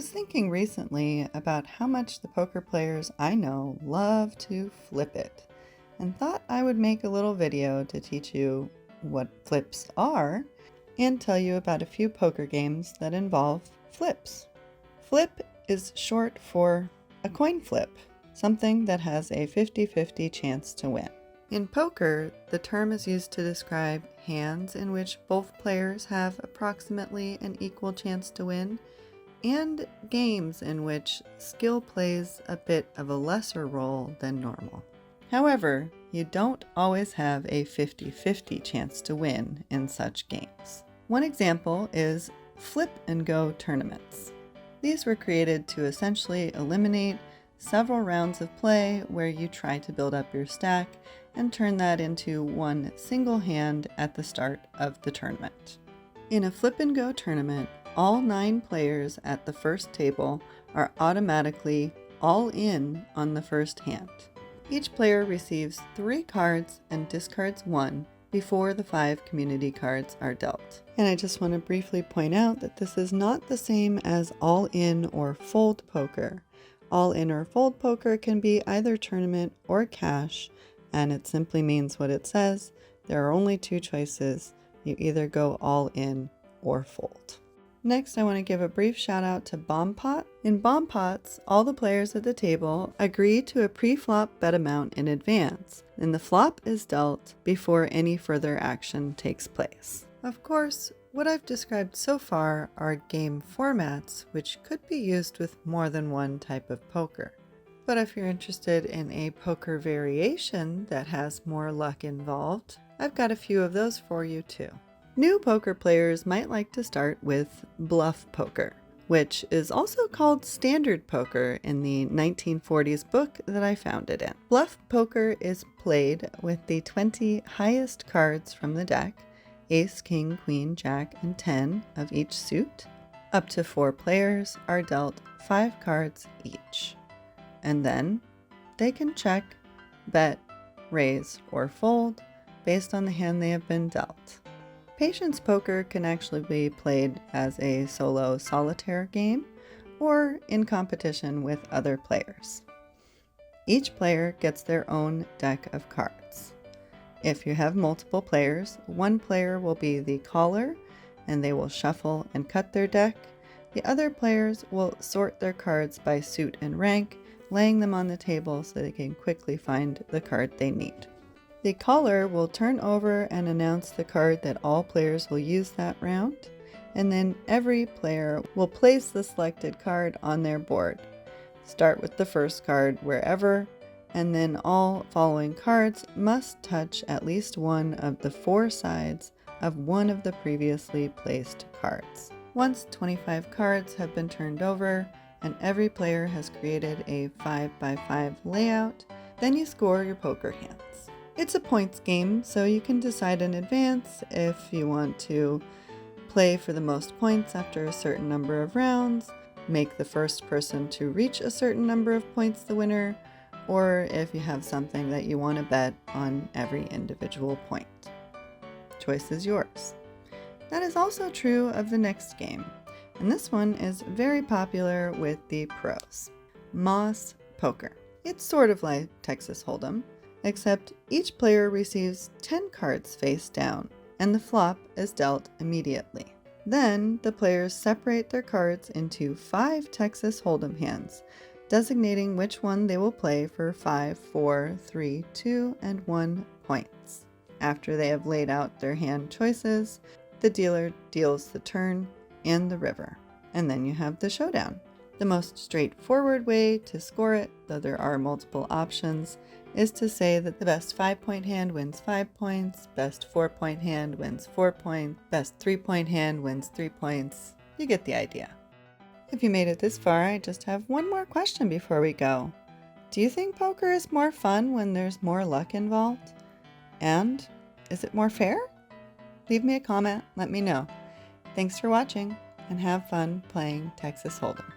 was thinking recently about how much the poker players I know love to flip it, and thought I would make a little video to teach you what flips are and tell you about a few poker games that involve flips. Flip is short for a coin flip, something that has a 50-50 chance to win. In poker, the term is used to describe hands in which both players have approximately an equal chance to win, and games in which skill plays a bit of a lesser role than normal. However, you don't always have a 50-50 chance to win in such games. One example is flip and go tournaments. These were created to essentially eliminate several rounds of play where you try to build up your stack and turn that into one single hand at the start of the tournament. In a flip and go tournament, all 9 players at the first table are automatically all in on the first hand. Each player receives 3 cards and discards 1 before the 5 community cards are dealt. And I just want to briefly point out that this is not the same as all in or fold poker. All in or fold poker can be either tournament or cash, and it simply means what it says. There are only 2 choices. You either go all in or fold. Next, I want to give a brief shout out to Bomb Pot. In Bomb Pots, all the players at the table agree to a pre-flop bet amount in advance, and the flop is dealt before any further action takes place. Of course, what I've described so far are game formats which could be used with more than one type of poker. But if you're interested in a poker variation that has more luck involved, I've got a few of those for you too. New poker players might like to start with bluff poker, which is also called standard poker in the 1940s book that I found it in. Bluff poker is played with the 20 highest cards from the deck, ace, king, queen, jack, and 10 of each suit. Up to 4 players are dealt 5 cards each, and then they can check, bet, raise, or fold based on the hand they have been dealt. Patience poker can actually be played as a solo solitaire game or in competition with other players. Each player gets their own deck of cards. If you have multiple players, one player will be the caller and they will shuffle and cut their deck. The other players will sort their cards by suit and rank, laying them on the table so they can quickly find the card they need. The caller will turn over and announce the card that all players will use that round, and then every player will place the selected card on their board. Start with the first card wherever, and then all following cards must touch at least one of the 4 sides of one of the previously placed cards. Once 25 cards have been turned over and every player has created a 5x5 layout, then you score your poker hands. It's a points game, so you can decide in advance if you want to play for the most points after a certain number of rounds, make the first person to reach a certain number of points the winner, or if you have something that you want to bet on every individual point. Choice is yours. That is also true of the next game, and this one is very popular with the pros. Moss Poker. It's sort of like Texas Hold'em, except each player receives 10 cards face down, and the flop is dealt immediately. Then the players separate their cards into 5 Texas Hold'em hands, designating which one they will play for 5, 4, 3, 2, and 1 points. After they have laid out their hand choices, the dealer deals the turn and the river, and then you have the showdown. The most straightforward way to score it, though there are multiple options, is to say that the best 5-point hand wins 5 points, best 4-point hand wins 4 points, best 3-point hand wins 3 points. You get the idea. If you made it this far, I just have one more question before we go. Do you think poker is more fun when there's more luck involved? And is it more fair? Leave me a comment, let me know. Thanks for watching, and have fun playing Texas Hold'em.